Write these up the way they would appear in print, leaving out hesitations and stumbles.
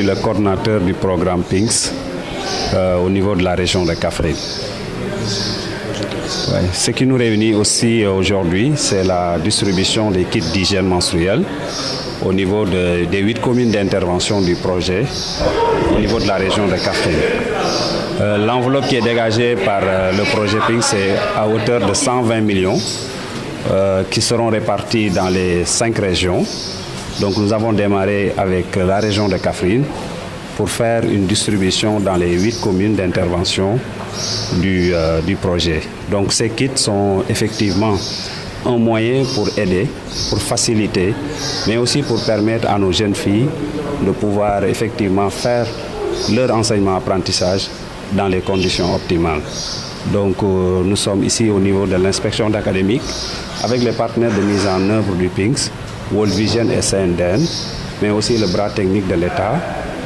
suis le coordinateur du programme PINKS au niveau de la région de Kaffrine. Ouais. Ce qui nous réunit aussi aujourd'hui, c'est la distribution des kits d'hygiène menstruelle au niveau des 8 communes d'intervention du projet au niveau de la région de Kaffrine. L'enveloppe qui est dégagée par le projet PINKS est à hauteur de 120 millions qui seront répartis dans les 5 régions. Donc nous avons démarré avec la région de Kaffrine pour faire une distribution dans les 8 communes d'intervention du projet. Donc ces kits sont effectivement un moyen pour aider, pour faciliter, mais aussi pour permettre à nos jeunes filles de pouvoir effectivement faire leur enseignement-apprentissage dans les conditions optimales. Donc nous sommes ici au niveau de l'inspection d'académique avec les partenaires de mise en œuvre du PINKS, World Vision et CNDN, mais aussi le bras technique de l'État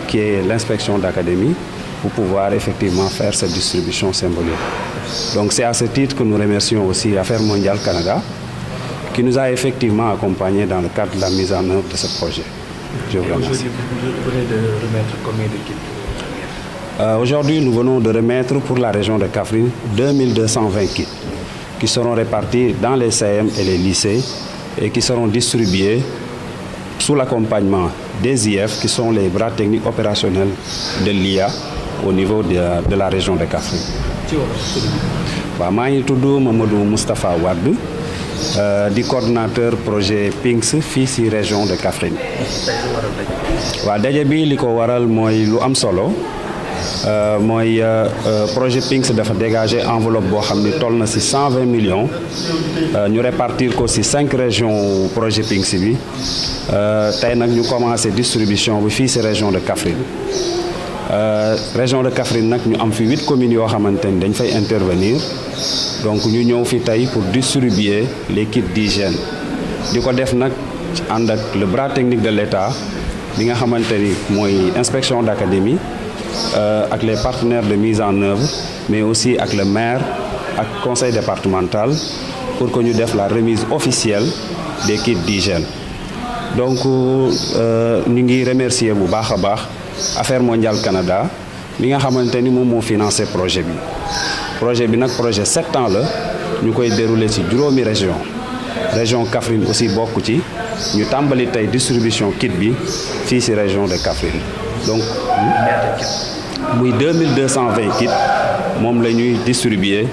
qui est l'inspection d'académie pour pouvoir effectivement faire cette distribution symbolique. Donc c'est à ce titre que nous remercions aussi Affaires mondiales Canada qui nous a effectivement accompagnés dans le cadre de la mise en œuvre de ce projet. Je vous remercie. Aujourd'hui, vous venez de remettre combien de kits? Aujourd'hui, nous venons de remettre pour la région de Kaffrine 2220 kits qui seront répartis dans les CM et les lycées et qui seront distribués sous l'accompagnement des IF qui sont les bras techniques opérationnels de l'IA au niveau de la région de Kaffrine. Je suis Mamadou Moustapha Wade, coordinateur projet PINKS fii ci région de Kaffrine. Waaw daje bi li ko waral mooy lu am solo projet PINKS dafa dégager enveloppe boo xam ni toll na ci 120 millions ñu répartir ko ci 5 régions projet PINKS bi tey nag ñu commencé distribution bi fii ci région de Kaffrine. Région de Kaffrine nag ñu am fi 8 communes yoo xamante ni dañ fay intervenir donc ñu ñëw fi tey pour distribuer les kits d'hygiène di ko def nag ànd ak le bras technique de l'État bi nga xamante ni mooy inspection d'académie avec les partenaires de mise en œuvre, mais aussi avec le maire, avec le conseil départemental, pour que nous fassions la remise officielle des kits d'hygiène. Donc, nous remercions Affaires mondiales Canada, qui a financé le projet. Le projet est un projet 7 ans, nous avons déroulé sur 2 régions. La région Kaffrine aussi beaucoup. Nous avons la distribution kit dans la région de Kaffrine. Donc, 2220 kits sont distribués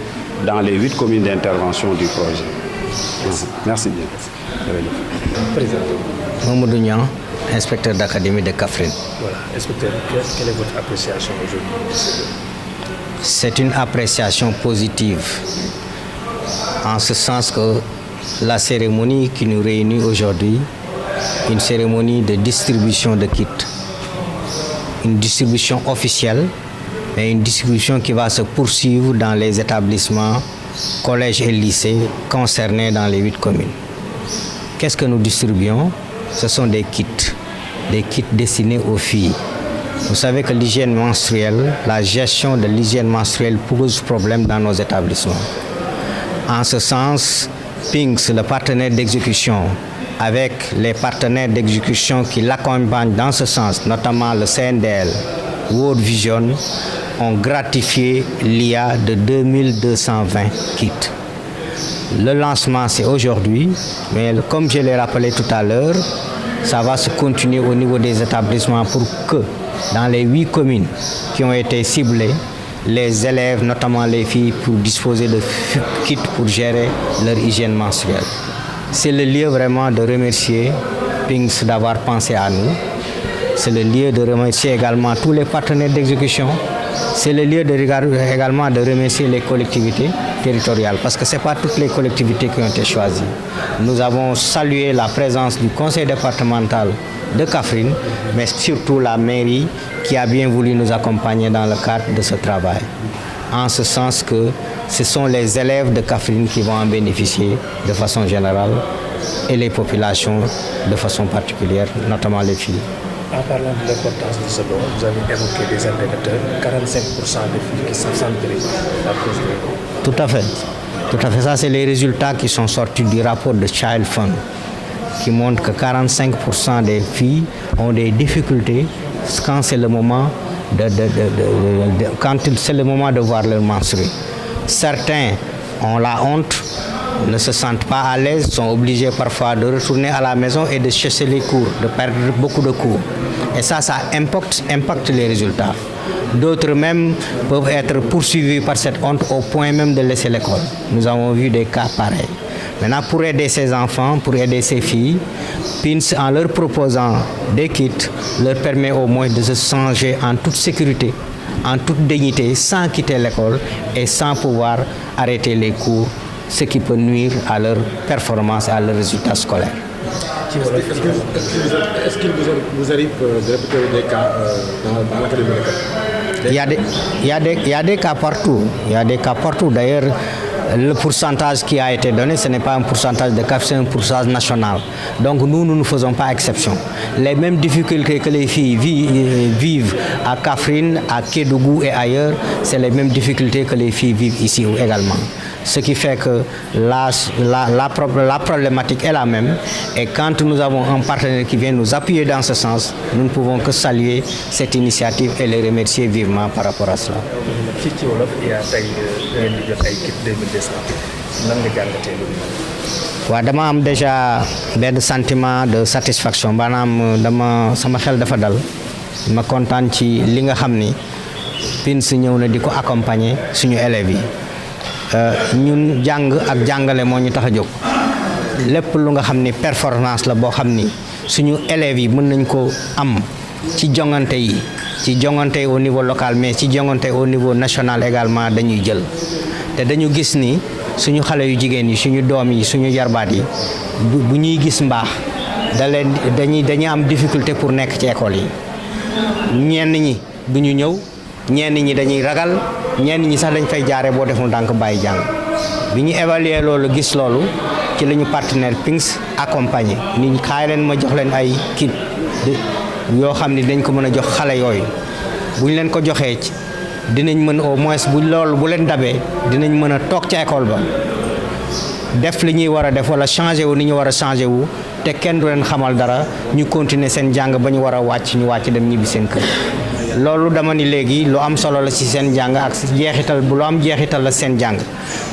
dans les 8 communes d'intervention du projet. Merci bien. Président. Mamadou Niang, inspecteur d'académie de Kaffrine. Voilà, inspecteur, quelle est votre appréciation aujourd'hui? C'est une appréciation positive, en ce sens que la cérémonie qui nous réunit aujourd'hui, une cérémonie de distribution de kits, une distribution officielle et une distribution qui va se poursuivre dans les établissements, collèges et lycées concernés dans les 8 communes. Qu'est-ce que nous distribuons? Ce sont des kits destinés aux filles. Vous savez que l'hygiène menstruelle, la gestion de l'hygiène menstruelle pose problème dans nos établissements. En ce sens, PINKS, le partenaire d'exécution, avec les partenaires d'exécution qui l'accompagnent dans ce sens, notamment le CNDL, World Vision, ont gratifié l'IA de 2220 kits. Le lancement, c'est aujourd'hui, mais comme je l'ai rappelé tout à l'heure, ça va se continuer au niveau des établissements pour que, dans les 8 communes qui ont été ciblées, les élèves, notamment les filles, pour disposer de kits pour gérer leur hygiène menstruelle. C'est le lieu vraiment de remercier PINKS d'avoir pensé à nous. C'est le lieu de remercier également tous les partenaires d'exécution. C'est le lieu également de remercier les collectivités territoriales, parce que ce n'est pas toutes les collectivités qui ont été choisies. Nous avons salué la présence du conseil départemental de Kaffrine, mais surtout la mairie qui a bien voulu nous accompagner dans le cadre de ce travail. En ce sens que ce sont les élèves de Kaffrine qui vont en bénéficier de façon générale et les populations de façon particulière, notamment les filles. En parlant de l'importance de ce don, vous avez évoqué des indicateurs, 45% des filles qui sont centrées à cause de l'eau. Tout à fait. Tout à fait. Ça, c'est les résultats qui sont sortis du rapport de Child Fund, qui montre que 45% des filles ont des difficultés quand c'est le moment quand c'est le moment de voir leur menstruer. Certains ont la honte, ne se sentent pas à l'aise, sont obligés parfois de retourner à la maison et de chercher les cours, de perdre beaucoup de cours. Et ça impacte les résultats. D'autres même peuvent être poursuivis par cette honte au point même de laisser l'école. Nous avons vu des cas pareils. Maintenant, pour aider ces enfants, pour aider ces filles, PINS, en leur proposant des kits, leur permet au moins de se changer en toute sécurité, en toute dignité, sans quitter l'école et sans pouvoir arrêter les cours, ce qui peut nuire à leur performance, à leurs résultats scolaires. Est-ce qu'il vous arrive de répéter des cas dans l'académie de l'école? Il y a des cas partout. Il y a des cas partout. D'ailleurs, le pourcentage qui a été donné, ce n'est pas un pourcentage de CAF, c'est un pourcentage national. Donc nous ne faisons pas exception. Les mêmes difficultés que les filles vivent à Kaffrine, à Kédougou et ailleurs, c'est les mêmes difficultés que les filles vivent ici également. Ce qui fait que la problématique est la même. Et quand nous avons un partenaire qui vient nous appuyer dans ce sens, nous ne pouvons que saluer cette initiative et les remercier vivement par rapport à cela. waaw dama am déjà benn sentiment de satisfaction maanaam sama xel dafa dal ma kontaan ci li nga xam ni PINS ñëw na di ko accompagner suñu élèves yi. ñun jàng ak jàngale moo ñu tax a jóg lépp lu nga xam ni performance la boo xam ni suñu élèves yi mën nañ ko am ci jongante yi au niveau local mais ci jongante au niveau national également dañuy jël te dañu gis ni suñu xale yu jigéen yi suñu doom yi suñu jarbaat yi bu ñuy gis mbaax dañuy am difficulté pour nekk ci école yi ñenn ñi duñu ñëw ñenn ñi dañuy ragal ñenn ñi sax dañ fay jaare boo deful ndànk bàyyi jàng bi ñu évaluer loolu gis loolu ci la ñu partenaire PINS accompagné ni xaay leen ma jox leen ay kit yoo xam ni dañ ko mën a jox xale yooyu bu ñu leen ko joxee dinañ mën au moins bu loolu bu leen dabee dinañ mën a toog ca école ba def li ñuy war a def wala changé wu ni ñu war a changé wu te kenn du leen xamal dara ñu continuer seen jàng ba ñu war a wàcc ñu wàcc dem ñibbi seen kër. loolu dama ni léegi lu am solo la ci seen jàng ak jeexital bu lu am jeexital la seen jàng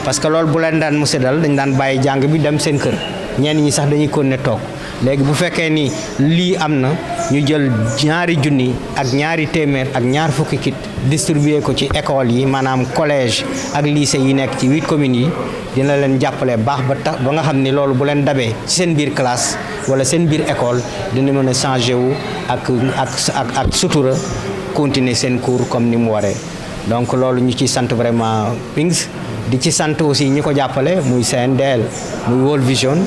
parce que loolu bu leen daan mësa dal dañ daan bàyyi jàng bi dem seen kër ñenn ñi sax dañuy continuer toog léegi bu fekkee ni lii am na ñu jël ñaari junni ak ñaari téeméer ak ñaar fukki kit distribuer ko ci école yi maanaam collège ak lycée yi nekk ci 8 communes yi dina leen jàppale baax ba nga xam ni loolu bu leen dabee ci seen biir classe wala seen biir école dina mën a changé wu ak sutura continuer seen cours comme ni mu waree donc loolu ñu ci sant vraiment PINS di ci sant aussi ñi ko jàppale muy CNDL muy World Vision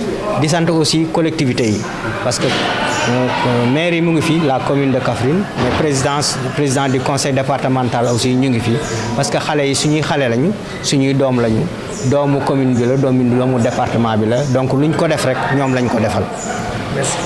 di sant aussi collectivité yi parce que maire yi mu ngi fi la commune de Kaffrine mais président du conseil départemental aussi ñu ngi fi parce que xale yi suñuy xale lañu suñuy doom lañu doomu commune bi la doomu département bi la donc luñ ko def rek ñoom lañ ko defal. Merci.